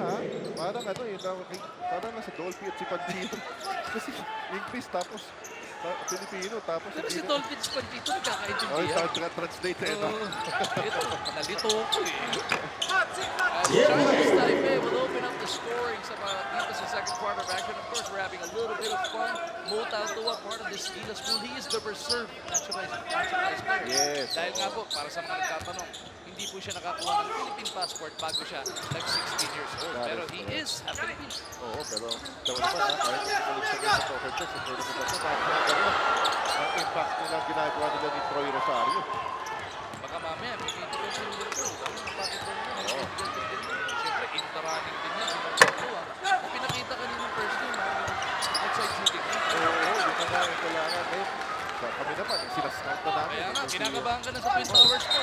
ha? Parang ano yun, parang nasa Dolphy at si Pantino. Kasi English tapos Filipino tapos Pero si hindi na. Dolphin Spantito Oh, nagkakaintindihan. translate eh, no? Ito, nalito ko eh. Chinese Taipei will open up the scoring dito sa second quarter of action. Of course, we're having a little bit of fun. Mo Tao Tua, part of this Gilas school, he is the reserve naturalized player. Yes. Dahil nga po, para sa mga nagtatanong, hindi po siya nakakuha ng Philippine passport bago siya nag-16 years old. Pero he is a Filipino. Oo, pero daw naman ha, kahit ulit sa mga soccer checks, ang pwede ko ba ang impact nila ang ginagawa nila ni Troy Rosario. Baka mamaya, may critical sa nila ito. Bakit ba yun? Siyempre, in the running din yan. Na pinakita kanina first game, yung outside shooting. Oo, yun na nga yung kailangan. Eh, kami naman, sinascout na namin. Kaya nga, kinakabahan ka na sa Twin Towers mo.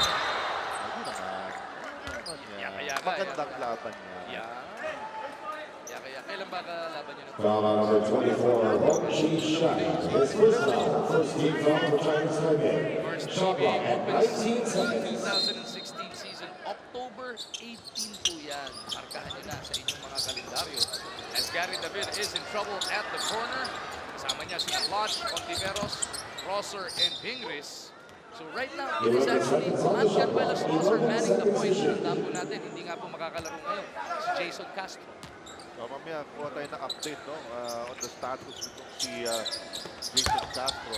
Ayun naman. Yaka-yaka, Magandang laban niya. Kaya kailan ba kalaban nyo na? Foul on number 24, Hong Chi Shan. His first foul, first team foul for Chinese Taipei. First Shot game clock at opens 19 seconds. 2016 season, October 18 po yan. Markahan nyo na sa inyong mga kalendaryo. As Gary David is in trouble at the corner, kasama niya si Lodge, Ontiveros, Rosser, and Pingris. So right now, it is actually not Canuelas Rosser manning the point. Tandaan po natin, hindi nga po makakalaro ngayon si Jason Castro. So, mamaya, kuha tayo ng update no, on the status nitong si Jason Castro.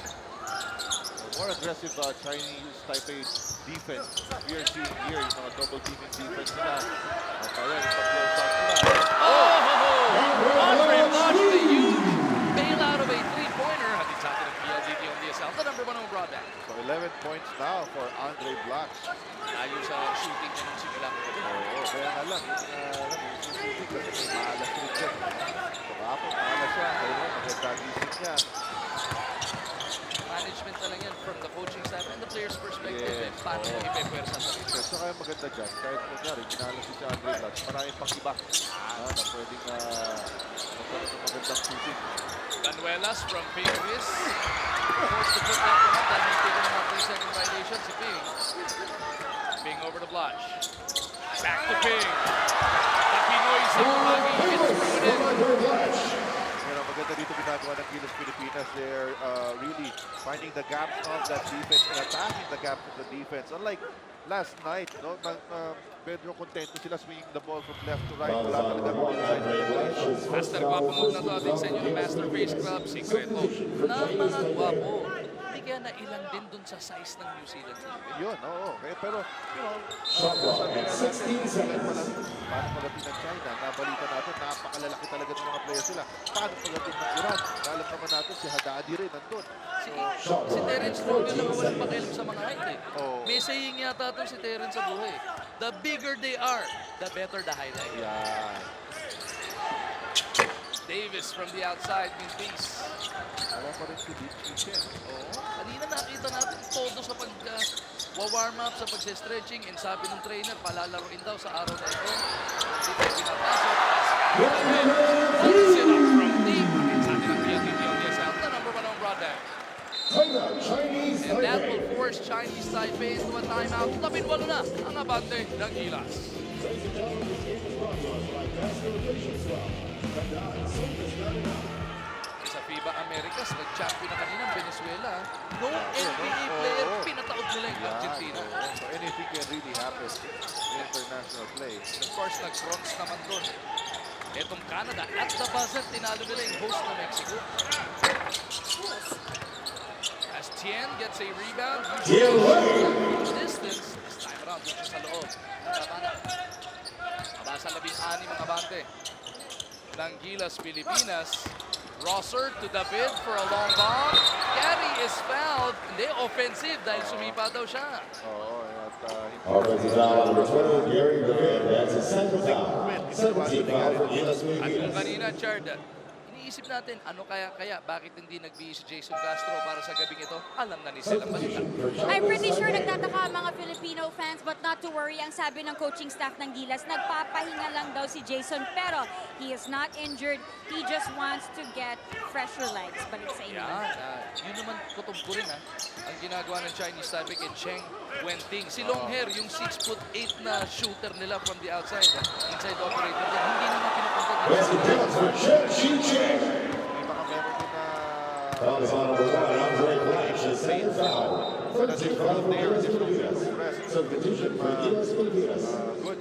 More aggressive Chinese Taipei defense. We are seeing here, yung mga double teaming defense nila. At ayun, ipa-close out nila. Andre Lodge with a huge bailout of a three-pointer. Hatid sa atin ang PLDT on DSL. The number one on broadband. So 11 points now for Andre Blacks. Layo sa shooting niya nung simula. Oo, kaya nga lang, yung shooting kasi maalas rin siya. So kapag maalas siya, kaya maganda-gising niya. Management na lang yan from the coaching staff and the player's perspective. Yes, Paano oo. ipepwersa sa ito? So kaya maganda dyan, kahit kunyari, ginaalas si Andre Blacks, maraming pang iba na pwedeng magkaroon ng magandang shooting. Canuelas from Pingris. Forced to put that one up. Dahil taken ng mga 3-second violation si Ping. Ping over to Blush. Back to Ping. The Pinoy sa Bugagi hits from within. Pero maganda dito ginagawa ng Gilas Pilipinas. They're really finding the gaps of that defense and attacking the gaps of the defense. Unlike last night, no, Pedro Contento sila swinging the ball from left to right. Foul Wala on talaga number 1, Andre Black. His first Master foul Guapo for muna first to atin sa inyo ng team Master foul. Face Club. Sikreto na mga guwapo. Hindi kaya nailan din dun sa size ng New Zealand team. Yun, oo. Okay, pero, you know, Shot clock at 16 seconds. paano pagdating ng China, nabalita natin, napakalalaki talaga ng mga players sila. Paano pagdating ng Iran? Alam naman natin si Haddadi rin nandun. Si Terence Rowe yung nakawalang pakialam sa mga height eh. Oo. May saying yata itong si Terence sa buhay. The bigger they are, the better the highlight. Yan. Davis from the outside with peace. Wala pa rin si Deep Chicken. Oo. Kanina nakita natin todo sa pag-warm up, sa pag-stretching, and sabi ng trainer, palalaroin daw sa araw na ito. Hindi tayo pinapasok. One sit up from deep. Sa atin ang PLDT on DSL, the number one on broadband. Chinese And that Taipei. will force Chinese Taipei into a timeout. 18 na ang abante ng Gilas. Sa FIBA Americas, nag-champion na kanina ang Venezuela. No NBA player, pinataod nila yung Argentina. Oo. So anything can really happen in international play. And of course, nag-bronze naman doon. Etong Canada, at the buzzer, tinalo nila yung host na Mexico. As Tien gets a rebound, distance, this time around, dito sa loob. Mabasa 16 mga bante ng Gilas Pilipinas. Rosser to David for a long bomb. Gary is fouled. Hindi, offensive dahil sumipa daw siya. Oo. At hindi Offensive foul on number 20, Gary David. That's his second foul. 17 foul for Gilas At kung Pilipinas. kanina, Chard, iniisip natin, ano kaya, bakit hindi nagbihis si Jason Castro para sa gabing ito? Alam na ni silang balita. I'm pretty sure nagtataka ang mga Filipino fans, but not to worry. Ang sabi ng coaching staff ng Gilas, nagpapahinga lang daw si Jason, pero he is not injured. He just wants to get fresher legs. Balik sa inyo. Yan, yun naman kutob ko rin ang ginagawa ng Chinese Taipei and Cheng Wenting. Si Longhair, yung 6'8" na shooter nila from the outside. Inside operator. But hindi naman pinupunta dito. That's it down for Chen Shichen. May baka meron din na Foul is on number 1, Andre Blanche, his second foul. 13 foul for Gilas Pilipinas. Substitution for Gilas Pilipinas. good.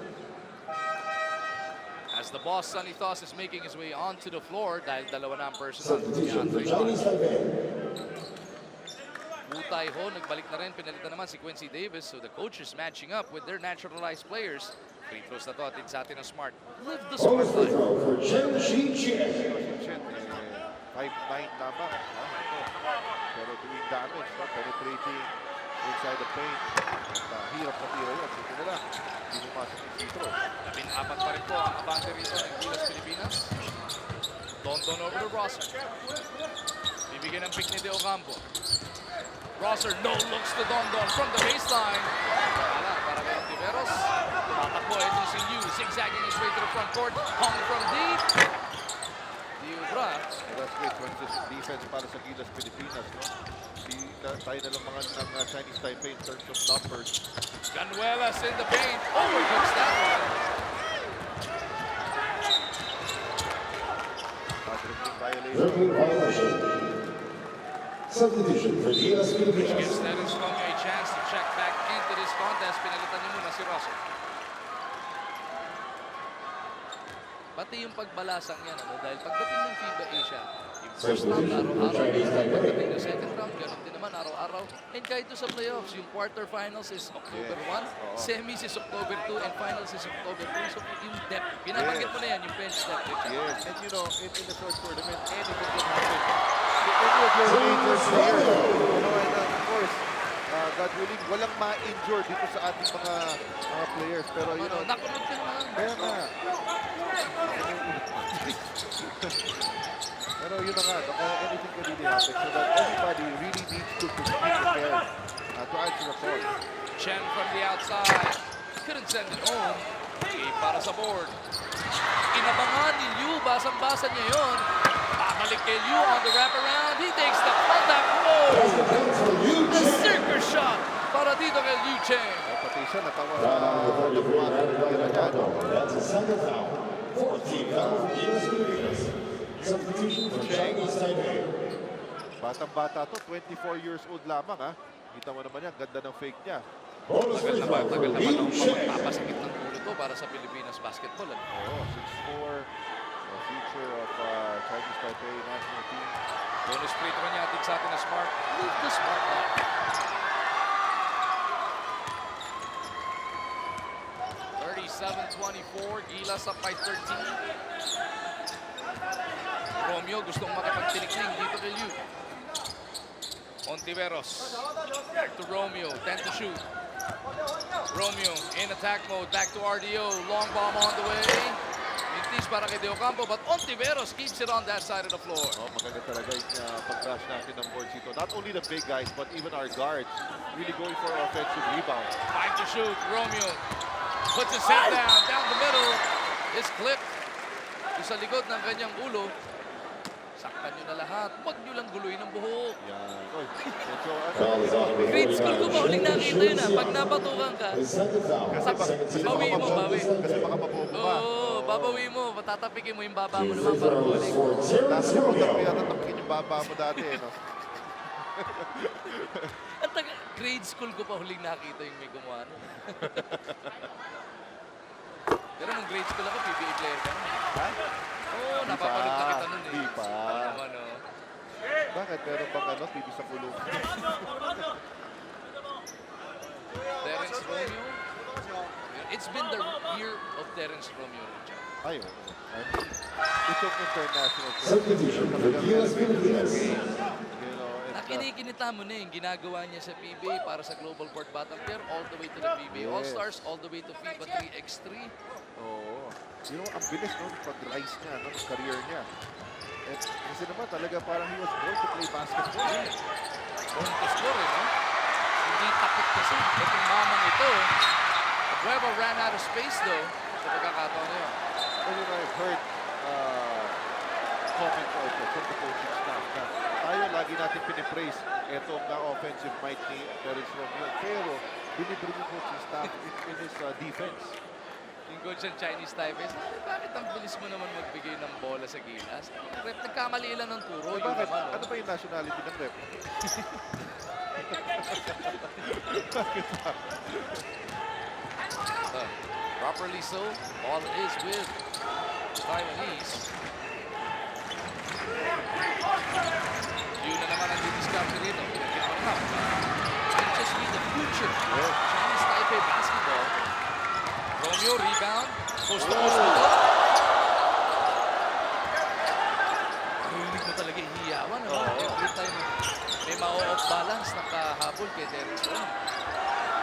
As the boss, Sonny Thos, is making his way onto the floor dahil dalawa na ang personal. Substitution for Chinese Taipei. Wu Tai Ho, nagbalik na rin. Pinalitan naman si Quincy Davis. So the coach is matching up with their naturalized players. Free throws na to. Atin sa atin ang Smart. Live the Smart Bonus free life. throw for Chen Shichen. Chen, 5'9 lamang. Ito. Pero doing damage, penetrating inside the paint. Hirap na tira yun. Dito na lang. Hindi pumasok yung free throw. 14 pa rin po ang abante rito ng Gilas Pilipinas. Dondon over to Rosser. Bibigyan ng pick ni De Ocampo. Rosser, no looks to Dondon from the baseline. Wala, para kay Ontiveros. Tumatakbo ito si Liu, zigzagging his way to the front court. Hung from deep. Diubra. That's great consistent defense para sa Gilas Pilipinas. No? Tayo na lang mga ng Chinese Taipei in terms of numbers. Canuelas in the paint. Overcooks that one. Dribbling violation. Dribbling violation. Substitution for Gilas Gives Pilipinas. Terence Romeo a chance to check back into this contest. Pinalitan niya muna si Rosser. Pati yung pagbalasang yan, dahil pagdating ng FIBA Asia, yung first round, araw-araw, pagdating ng second round, ganun din naman, araw-araw. And kahit doon sa playoffs, yung quarterfinals is October 1, semis is October 2, and finals is October 2. So yung depth, binabanggit mo na yan, yung bench depth. Yes, and you know, in the first tournament, anything can happen. Any of your major players, you know, and of course, God willing, walang ma-injure dito sa ating mga players. Pero, you know, Nakulog ka naman. kaya nga. Pero yun na nga, anything can really happen. So that everybody really needs to be prepared to answer the call. Chen from the outside. Couldn't send it home. Okay, para sa board. Inabangan ni Liu. Basang-basa niya yun. Babalik kay Liu on the wraparound. He takes the contact. That's the Oh! point for Liu The Chen. circus shot para dito kay Liu Chen. Pati siya natawa Foul number 33, Brandon tira niya, no? Delgado. That's a second foul. 14 foul for Gilas Pilipinas. Substitution for Chinese Taipei. Batang-bata to, 24 years old lamang, ha? Kita mo naman yan, ganda ng fake niya. Bonus free throw for Tagal naman Liu ang Chen. magpapasakit ng ulo to para sa Pilipinas basketball. Oo, 6'4", the future of Chinese Taipei national team. Bonus free throw niya atin sa atin na Smart. Live the Smart life. (37-24), Gilas up by 13. Romeo gustong makipagtinikling dito kay Liu. Ontiveros. Back to Romeo. 10 to shoot. Romeo in attack mode. Back to RDO. Long bomb on the way. Mintis para kay De Ocampo, but Ontiveros keeps it on that side of the floor. Oh, maganda talaga yung pag-crash natin ng boards dito. Not only the big guys, but even our guards really going for offensive rebound. 5 to shoot. Romeo puts his head down the middle. Is clipped. Yung sa likod ng kanyang ulo. Saktan nyo na lahat. Huwag nyo lang guluhin ang buhok. Yan. Oy, medyo, Foul is on number Grade school ko 49, ba huling Chen nakita yun Xiang. Pag napatukan ka, His second foul. Second team bawi mo, foul. bawi. kasi baka mabobo ka. Oo, babawi mo. Tatatapikin mo yung baba mo Two naman free para throws bumalik. for Terence Dati mo Romeo. tatapkin yung baba mo dati, no? At grade school ko pa huling nakita yung may gumawa. nun. Pero nung grade school ako, PBA player ka nun. Ha? Oo, napapanood na kita nun eh. Di pa. Ano naman, oh. Bakit? Meron bang ano? TV sa kulong? Terence Romeo. It's been the year of Terence Romeo. Richard. Ay, oo. It took international. Substitution for Gilas Pilipinas. You know, it's, Nakinikinita mo na yung ginagawa niya sa PBA para sa Global Court Battle Player all the way to the PBA Yes. All-Stars, all the way to FIBA 3x3. oo. You know, ang bilis no, pag-rise niya, no, ng career niya. At kasi naman talaga parang he was born to play basketball. Born to score, eh, no? Hindi takot kasi. Itong mamang ito, Nueva ran out of space though sa pagkakataon na yun. Well, you know, I've heard comments also from the coaching staff na tayo lagi natin pinipraise etong offensive might ni Terence Romeo. Pero binibring yung coaching staff in his defense. Yung coach ng Chinese Taipei, bakit ang bilis mo naman magbigay ng bola sa gilas? Rep, nagkamali lang ng turo. Eh, Yun bakit? naman, Ano ba yung nationality ng rep? Properly so. Ball is with Taiwanese. Yun na naman ang didiscover dito. Might just be the future of Chinese Taipei basketball. Romeo rebound. Post to post ito. Rinig mo talaga ihiyawan. No? Every time may ma-off balance nakahabol kay Derek Sloan.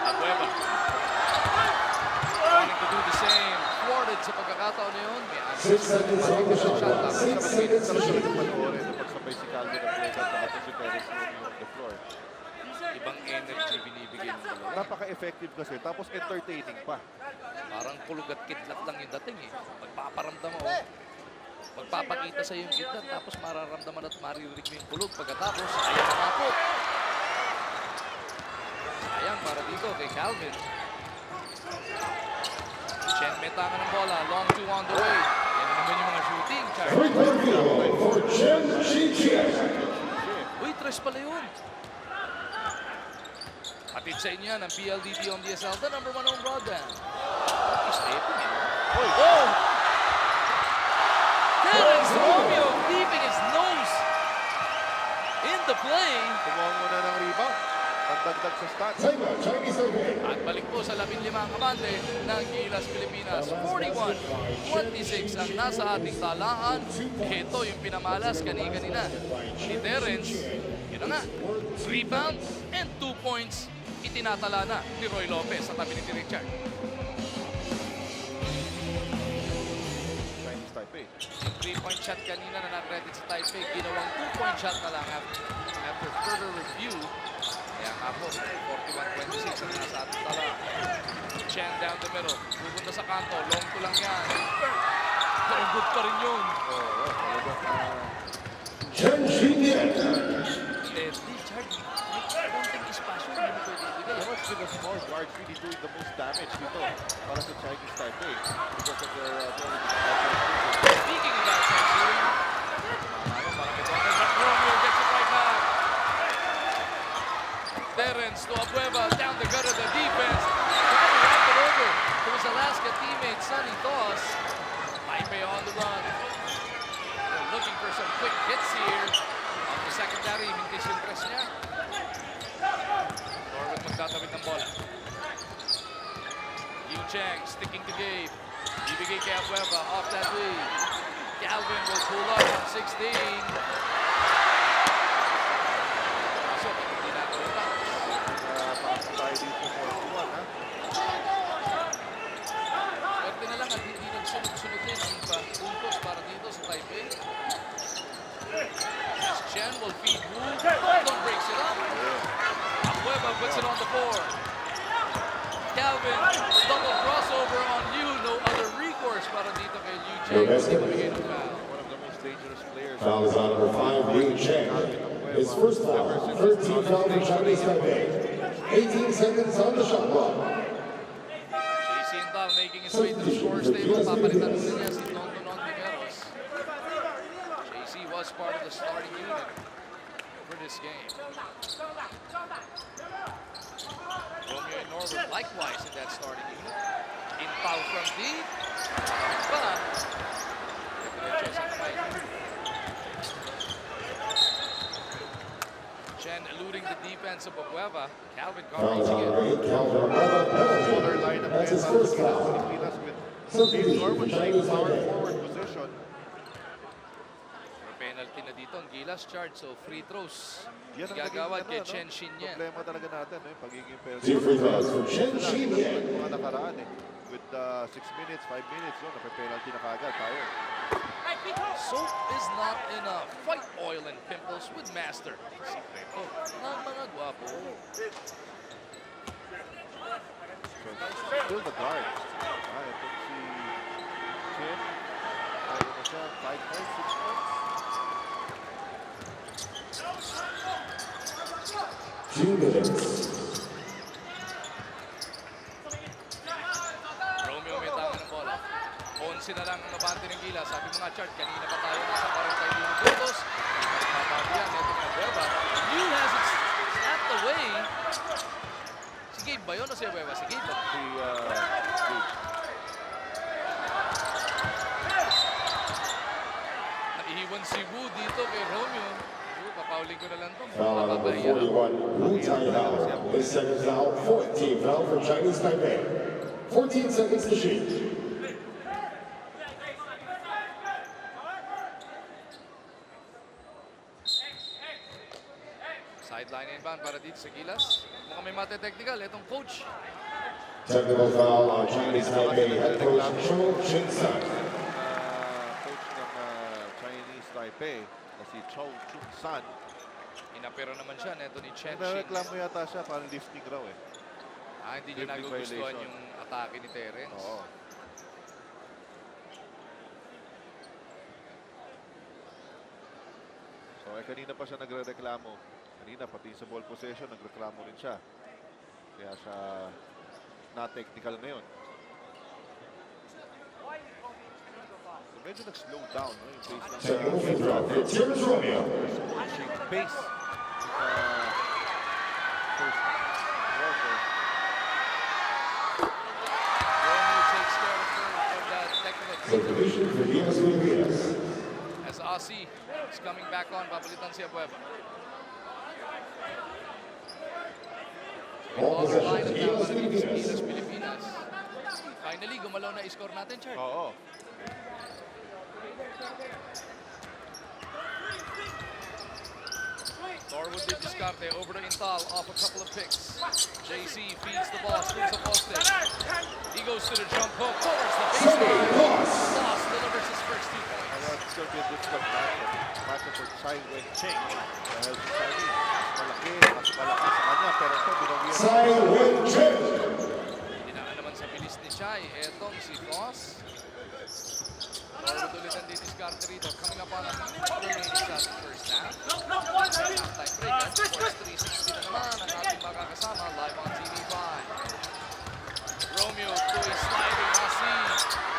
Abueva. Wanting to do the same. Thwarted sa pagkakataon na yun. May 6 seconds on the shot clock. 6 seconds Talaga remaining. panoorin na pagsabay si Calvin at Blake at tapos si Perez on the floor. ibang energy binibigay ng dalawa. Napaka-effective kasi, tapos entertaining pa. Parang kulog at kidlat lang yung dating eh. Magpaparamdam mo. Magpapakita sa yung kidlat tapos mararamdaman at maririnig mo yung kulog. Pagkatapos, ayaw nakapot. Sayang para dito kay Calvin. Chen may tama ng bola. Long two on the way. Yan na naman yung mga shooting. Three-point field for Chen Shijian. Uy, tres pala yun. Hatid sa inyo yan ang PLDT on DSL, the #1 home broadband. He's taping it. Oh! Terence Romeo keeping his nose in the play. Tumuha muna ng rebound. Pagdagdag sa stats. Timeout, Chinese Taipei. At balik po sa 15 kabante ng Gilas Pilipinas. 41-26 ang nasa ating talaan. Ito yung pinamalas kanina ni Terence. Yun na nga. Rebound and 2 points. Itinatala na ni Roy Lopez sa tabi ni Richard. Chinese Taipei. Yung 3-point shot kanina na na-credit sa Taipei, ginawang 2-point shot na lang after further review. Kaya nga po, 41-26 ang nasa ating tala. Chen down the middle. Pupunta sa kanto. Long to lang yan. Pero good pa rin yun. Chen Shijian. Richard, may konting espasyo na hindi pwede ibigay. What's with the small guards really doing the most damage dito para sa Chinese Taipei because of their Speaking of that section, Romeo gets it right back. Terence to Abueva, down the gut of the defense. Trying to wrap it over to his Alaska teammate, Sonny Thoss. Taipei on the run. They're looking for some quick hits here. On the secondary, mintis yung press niya. Norwood magtatawid ng bola. Yu Chang sticking to Gabe. Ibigay kay Abueva off that way. Calvin will pull up on 16. Pasok, hindi na ito bounce. pasok tayo dito sa 41, ha? Swerte na lang at hindi nagsunod-sunod din ang puntos para dito sa Taipei. As Chen will feed Wu. Don't breaks it up. Abueva puts it on the board. Calvin, double crossover on Liu. No other recourse para dito kay Liu Cheng. Hindi mabigay ng foul. One of the most dangerous players. Foul is on number 5, Liu Cheng. His first foul, 13 foul for Chinese Taipei. 18 seconds on the shot clock. JC Intal making his way to the scorer's table. Papalitan muna niya si Nonton Ontiveros. JC was part of the starting unit for this game. Romeo and Norwood likewise in that starting unit. In foul from deep. But diretso sa kamay. Chen eluding the defense of Abueva. Calvin Foul is Carr on reaching number in. 8, Calvin Abueva. Smaller lineup That's his ngayon para first sa foul. Pilipinas with Substitution James Norwood for playing Chinese power Taipei. forward position. May penalty na dito ang Gilas charge, so free throws. Yan ang Gagawad naging, kay ano, Chen Xin yan. Problema talaga natin, eh, pagiging penalty. 2 free throws for Chen Shijian. Mga nakaraan, eh. With 6 minutes, 5 minutes, yun, nape-penalty na kagad tayo. Soap is not enough. Fight oil and pimples with Master. Sikreto ng mga gwapo. So, still the guard. Ito si Chen. Ano na siya, 5 points, 6 points. 2 minutes. 13 na lang ang nabante ng Gilas. Sabi mo nga, Chart, kanina pa tayo nasa 41 puntos. Nagbabago yan, ito ng Abeba. Liu has it snapped away. Si Gabe ba yun o si Abeba? Si Gabe. Naiiwan si Wu dito kay Romeo. Papauling ko na lang ito. Foul on number 41, Wu Taihao. His second foul, 4th team foul for Chinese Taipei. 14 seconds to shoot. Sideline inbound para dito sa Gilas. Mukhang may mate-technical. Itong coach. Technical foul on Chinese Taipei head coach Cho Chin-sun. Coach ng Chinese Taipei na si Cho Chung-san. Inapero naman siya neto ni Chen Xing. Nareklamo yata siya parang lifting raw eh. Hindi niya Dribling nagugustuhan violation. yung atake ni Terence. Oo. So kanina pa siya nagrereklamo. Kanina pati sa ball possession nagreklamo rin siya. Kaya siya na-technical ngayon. So medyo nag-slow down no? Yung pace ng Technical free throw for Terrence Romeo. coaching pace. First quarter. Romeo takes care of that technical free throw. Substitution for Gilas Filipinas. As Aussie is coming back on, papalitan si Abueva. All All line possessions, at Gilas para dito sa Filipinas. Gilas Pilipinas. Finally, gumalaw na i-score natin, Chart. Oo. Norwood did discarte over to Intal off a couple of picks. JC feeds the ball, screws a post in. He goes to the jump hook, covers the Sunday baseline. Ross. Loss delivers his first 2 points. It's going to be a difficult matchup. Matchup for Tsai Wen-cheng. Dahil si Chinese, mas malaki sa kanya. Pero ito, binawian. Tsai Wen-cheng. Dinaan naman sa bilis ni Chai. Etong si Foss. Norwood ulit ang didiscarte rito. Coming up on a remaining shot in first half. Halftime break at Sports 360 na naman ang ating makakasama live on TV5. Romeo, Toy sliding, Asi.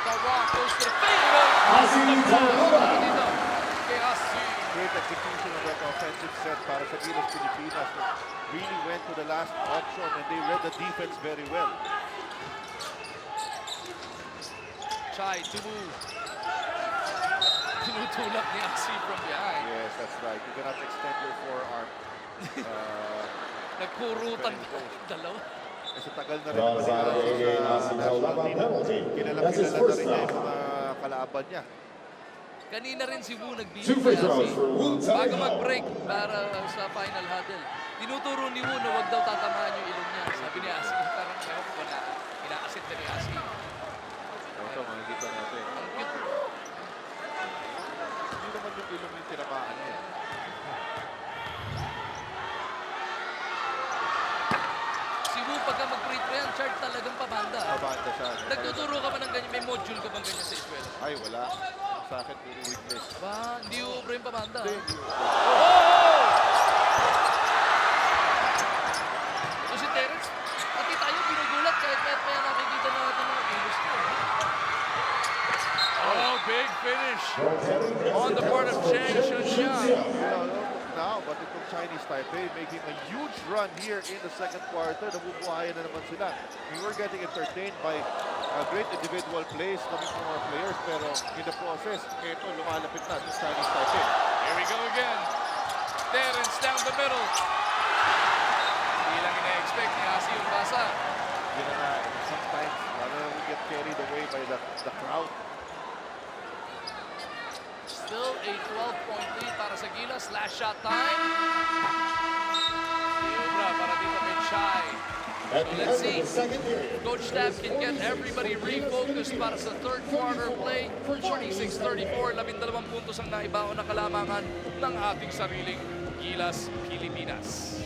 The walk goes to the fadeaway. Asi Taihao. Dito kay Asi. Great execution of that offensive set para sa Gilas Pilipinas. Really went to the last option and they read the defense very well. Chai to move. Tinutulak ni Asi from behind. Yes, that's right. You cannot extend your forearm. Nagkurutan pa dalawa. Kasi tagal na rin Draws naman out niya a sa Asi national Tailaba team. penalty. Kilala That's his na first rin niya yung foul. mga kalaban niya. Kanina rin si Wu nagbilang 2 free kay throws Asi. for Wu Bago Taihao. mag-break para sa final huddle. Tinuturo ni Wu na huwag daw tatamaan yung ilong niya. Sabi ni Asi, parang ewan ko ba na ina-assist na ni Asi. Ito, makikita natin. Ang cute. Hindi naman yung ilong yung tinamaan niya. Si Wu pagka mag-free-throw yan, Chart talagang pabanda. Mabanda siya. Nagtuturo ka ba ng ganyan? May module ka bang ganyan sa eskwela? Ay, wala. Sa akin, puro weakness. Ba, hindi ubro yung pabanda. Hindi, hindi. So si Terence, pati tayo pinugulat kahit maya nakikita na natin mga kilos ko. Oh, big finish on the part of Chang Shunxiang. Now, but itong Chinese Taipei making a huge run here in the second quarter. Nabubuhayan na naman sila. We were getting entertained by great individual plays coming from our players. Pero in the process, ito lumalapit na sa Chinese Taipei. Here we go again. Terence down the middle. Hindi lang ina-expect ni Asi yung basa. Yun na nga, sometimes we get carried away by the crowd. Still a 12-point lead para sa Gilas. Last shot time. Diobra para dito kay Chai. At the Let's end of see. the second period. Coach Staff can get everybody refocused para sa third quarter play. 46-34, 12 puntos ang naibaon na kalamangan ng ating sariling Gilas Pilipinas.